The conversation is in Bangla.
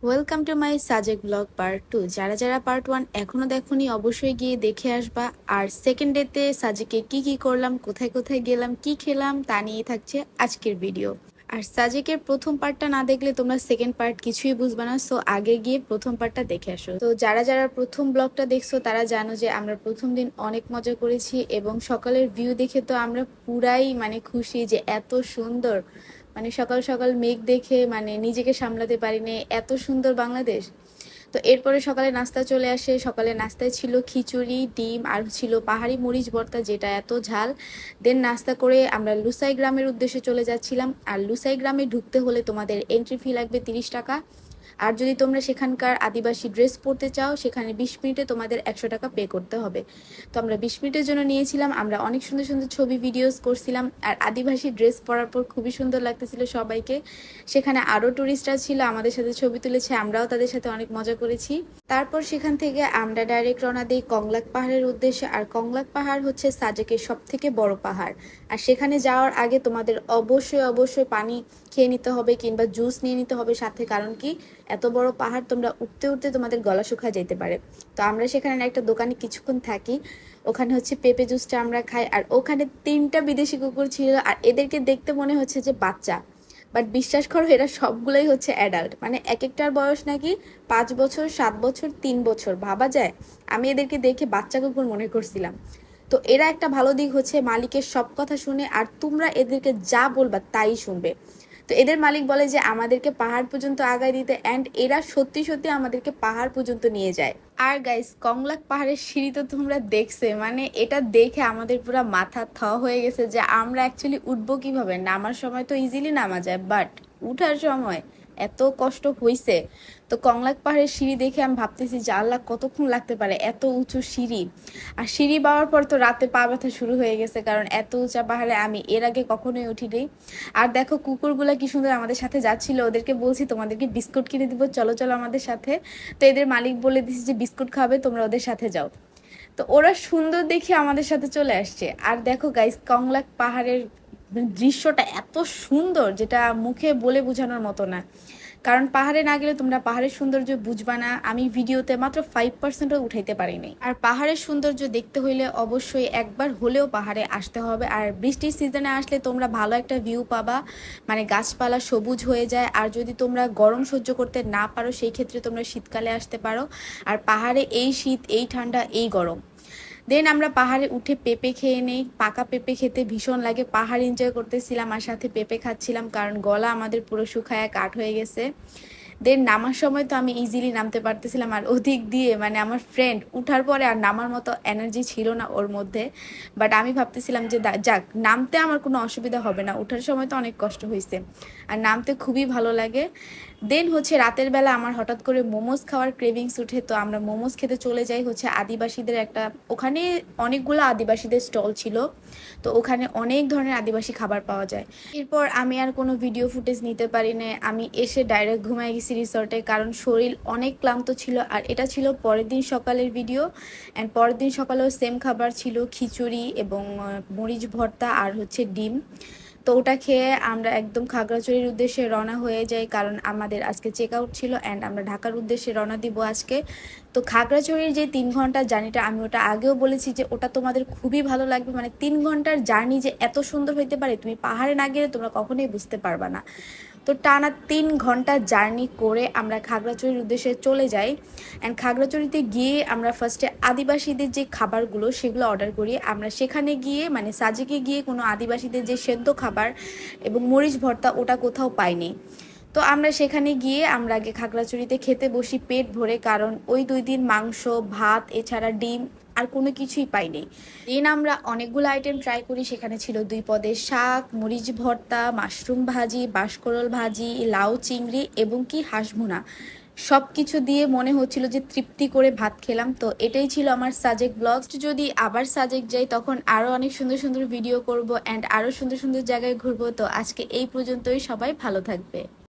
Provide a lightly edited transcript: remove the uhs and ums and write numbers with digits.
Welcome to my Sajek blog part 2। যারা যারা পার্ট 1 এখনো দেখোনি অবশ্যই গিয়ে দেখে আসবা। আর সেকেন্ড ডেতে সাজেকে কি কি করলাম, কোথায় কোথায় গেলাম, কি খেলাম তা নিয়ে থাকছে আজকের ভিডিও। আর সাজেকের প্রথম পার্টটা না দেখলে তোমরা সেকেন্ড পার্ট কিছুই বুঝবে না, সো আগে গিয়ে প্রথম পার্টটা দেখে আসো। তো যারা যারা প্রথম ব্লগটা দেখছো তারা জানো যে আমরা প্রথম দিন অনেক মজা করেছি এবং সকালের ভিউ দেখে তো আমরা পুরাই খুশি যে এত সুন্দর। সকাল সকাল মেঘ দেখে নিজেকে সামলাতে পারিনি, এত সুন্দর বাংলাদেশ। তো এরপরে সকালে নাস্তা চলে আসে। সকালে নাস্তায় ছিল খিচুড়ি, ডিম আর ছিল পাহাড়ি মরিচ ভর্তা, যেটা এত ঝাল। দেন নাস্তা করে আমরা লুসাই গ্রামের উদ্দেশ্যে চলে যাচ্ছিলাম। আর লুসাই গ্রামে ঢুকতে হলে তোমাদের এন্ট্রি ফি লাগবে 30 টাকা। আর যদি তোমরা সেখানকার আদিবাসী ড্রেস পরতে চাও সেখানে 20 মিনিটে তোমাদের 100 টাকা পে করতে হবে। তো আমরা 20 মিনিটের জন্য নিয়েছিলাম। আমরা অনেক সুন্দর সুন্দর ছবি ভিডিওস করছিলাম আর আদিবাসী ড্রেস পরার পর খুবই সুন্দর লাগতেছিল সবাইকে। সেখানে আরও টুরিস্টরা ছিল, আমাদের সাথে ছবি তুলেছে, আমরাও তাদের সাথে অনেক মজা করেছি। তারপর সেখান থেকে আমরা ডাইরেক্ট রওনা দিই কংলাক পাহাড়ের উদ্দেশ্যে। আর কংলাক পাহাড় হচ্ছে সাজেকের সব থেকে বড় পাহাড়। আর সেখানে যাওয়ার আগে তোমাদের অবশ্যই অবশ্যই পানি খেয়ে নিতে হবে কিংবা জুস নিয়ে নিতে হবে সাথে, কারণ কি এত বড় পাহাড় তোমরা উঠতে উঠতে তোমাদের গলা শুকায় যেতে পারে। তো আমরা সেখানে একটা দোকানে কিছুক্ষণ থাকি, ওখানে হচ্ছে পেঁপে জুসটা আমরা খাই। আর ওখানে 3টা বিদেশি কুকুর ছিল আর এদেরকে দেখতে মনে হচ্ছে যে বাচ্চা, বাট বিশ্বাস করো এরা সবগুলোই হচ্ছে অ্যাডাল্ট। এক একটার বয়স নাকি 5 বছর, 7 বছর, 3 বছর, ভাবা যায়। আমি এদেরকে দেখে বাচ্চা কুকুর মনে করছিলাম। তো এরা একটা ভালো দিক হচ্ছে মালিকের সব কথা শুনে আর তোমরা এদেরকে যা বলবা তাই শুনবে। তো এদের মালিক বলে যে আমাদেরকে পাহাড় পর্যন্ত আগায় দিতে, অ্যান্ড এরা সত্যি সত্যি আমাদেরকে পাহাড় পর্যন্ত নিয়ে যায়। আর গাইস, কংলাক পাহাড়ের সিঁড়ি তো তোমরা দেখছে, এটা দেখে আমাদের পুরো মাথা হয়ে গেছে যে আমরা অ্যাকচুয়ালি উঠবো কিভাবে। নামার সময় তো ইজিলি নামা যায়, বাট উঠার সময় এত কষ্ট হইছে। তো কংলাক পাহাড়ের সিঁড়ি দেখে আমি ভাবতেছি যে আল্লাহ কতক্ষণ লাগতে পারে, এত উঁচু সিঁড়ি। আর সিঁড়ি পাওয়ার পর তো রাতে পা ব্যথা শুরু হয়ে গেছে, কারণ এত উঁচা পাহাড়ে আমি এর আগে কখনোই উঠিনি। আর দেখো কুকুরগুলা কি সুন্দর আমাদের সাথে যাচ্ছিল, ওদেরকে বলছি তোমাদেরকে বিস্কুট কিনে দিব, চলো চলো আমাদের সাথে। তো এদের মালিক বলে দিচ্ছে যে বিস্কুট খাবে, তোমরা ওদের সাথে যাও। তো ওরা সুন্দর দেখে আমাদের সাথে চলে আসছে। আর দেখো গাইস, কংলাক পাহাড়ের দৃশ্যটা এত সুন্দর যেটা মুখে বলে বোঝানোর মতো না, কারণ পাহাড়ে না গেলে তোমরা পাহাড়ের সৌন্দর্য বুঝবা না। আমি ভিডিওতে মাত্র 5%ও উঠাইতে পারিনি। আর পাহাড়ের সৌন্দর্য দেখতে হইলে অবশ্যই একবার হলেও পাহাড়ে আসতে হবে। আর বৃষ্টির সিজনে আসলে তোমরা ভালো একটা ভিউ পাবা, গাছপালা সবুজ হয়ে যায়। আর যদি তোমরা গরম সহ্য করতে না পারো সেই ক্ষেত্রে তোমরা শীতকালে আসতে পারো। আর পাহাড়ে এই শীত, এই ঠান্ডা, এই গরম। দেন আমরা পাহাড়ে উঠে পেঁপে খেয়ে নেই। পাকা পেঁপে খেতে ভীষণ লাগে, পাহাড় এনজয় করতেছিলাম আর সাথে পেঁপে খাচ্ছিলাম, কারণ গলা আমাদের পুরো শুকায় কাঠ হয়ে গেছে। দেন নামার সময় তো আমি ইজিলি নামতে পারতেছিলাম, আর ওদিক দিয়ে আমার ফ্রেন্ড উঠার পরে আর নামার মতো এনার্জি ছিল না ওর মধ্যে। বাট আমি ভাবতেছিলাম যে যাক, নামতে আমার কোনো অসুবিধা হবে না, উঠার সময় তো অনেক কষ্ট হয়েছে আর নামতে খুবই ভালো লাগে। দেন হচ্ছে রাতের বেলা আমার হঠাৎ করে মোমোজ খাওয়ার ক্রেভিংস উঠে, তো আমরা মোমোজ খেতে চলে যাই হচ্ছে আদিবাসীদের একটা, ওখানে অনেকগুলো আদিবাসীদের স্টল ছিল, তো ওখানে অনেক ধরনের আদিবাসী খাবার পাওয়া যায়। এরপর আমি আর কোনো ভিডিও ফুটেজ নিতে পারি না, আমি এসে ডাইরেক্ট ঘুমাই গেছি রিসর্টে, কারণ শরীর অনেক ক্লান্ত ছিল। আর এটা ছিল পরের দিন সকালের ভিডিও, অ্যান্ড পরের দিন সকালেও সেম খাবার ছিল, খিচুড়ি এবং মরিচ ভর্তা আর হচ্ছে ডিম। তো ওটা খেয়ে আমরা একদম খাগড়াছড়ির উদ্দেশ্যে রওনা হয়ে যাই, কারণ আমাদের আজকে চেক আউট ছিল অ্যান্ড আমরা ঢাকার উদ্দেশ্যে রওনা দিব আজকে। তো খাগড়াছড়ির যে 3 ঘন্টার জার্নিটা, আমি ওটা আগেও বলেছি যে ওটা তোমাদের খুবই ভালো লাগবে। 3 ঘন্টার জার্নি যে এত সুন্দর হইতে পারে তুমি পাহাড়ে না গেলে তোমরা কখনোই বুঝতে পারবা না। তো টানা 3 ঘন্টা জার্নি করে আমরা খাগড়াছড়ির উদ্দেশ্যে চলে যাই। অ্যান্ড খাগড়াছড়িতে গিয়ে আমরা ফার্স্টে আদিবাসীদের যে খাবারগুলো সেগুলো অর্ডার করি। আমরা সেখানে গিয়ে সাজেকে গিয়ে কোনো আদিবাসীদের যে সেদ্ধ খাবার এবং মরিচ ভর্তা ওটা কোথাও পাইনি। তো আমরা সেখানে গিয়ে আমরা আগে খাগড়াছড়িতে খেতে বসি পেট ভরে, কারণ ওই 2 দিন মাংস ভাত এছাড়া ডিম আর কোনো কিছুই পাইনি। দেন আমরা অনেকগুলো আইটেম ট্রাই করি, সেখানে ছিল 2 পদের শাক, মরিচ ভর্তা, মাশরুম ভাজি, বাঁশকরল ভাজি, লাউ চিংড়ি এবং কি হাঁস ভুনা। সব কিছু দিয়ে মনে হচ্ছিল যে তৃপ্তি করে ভাত খেলাম। তো এটাই ছিল আমার সাজেক ব্লগ। যদি আবার সাজেক যাই তখন আরও অনেক সুন্দর সুন্দর ভিডিও করব অ্যান্ড আরও সুন্দর সুন্দর জায়গায় ঘুরবো। তো আজকে এই পর্যন্তই, সবাই ভালো থাকবে।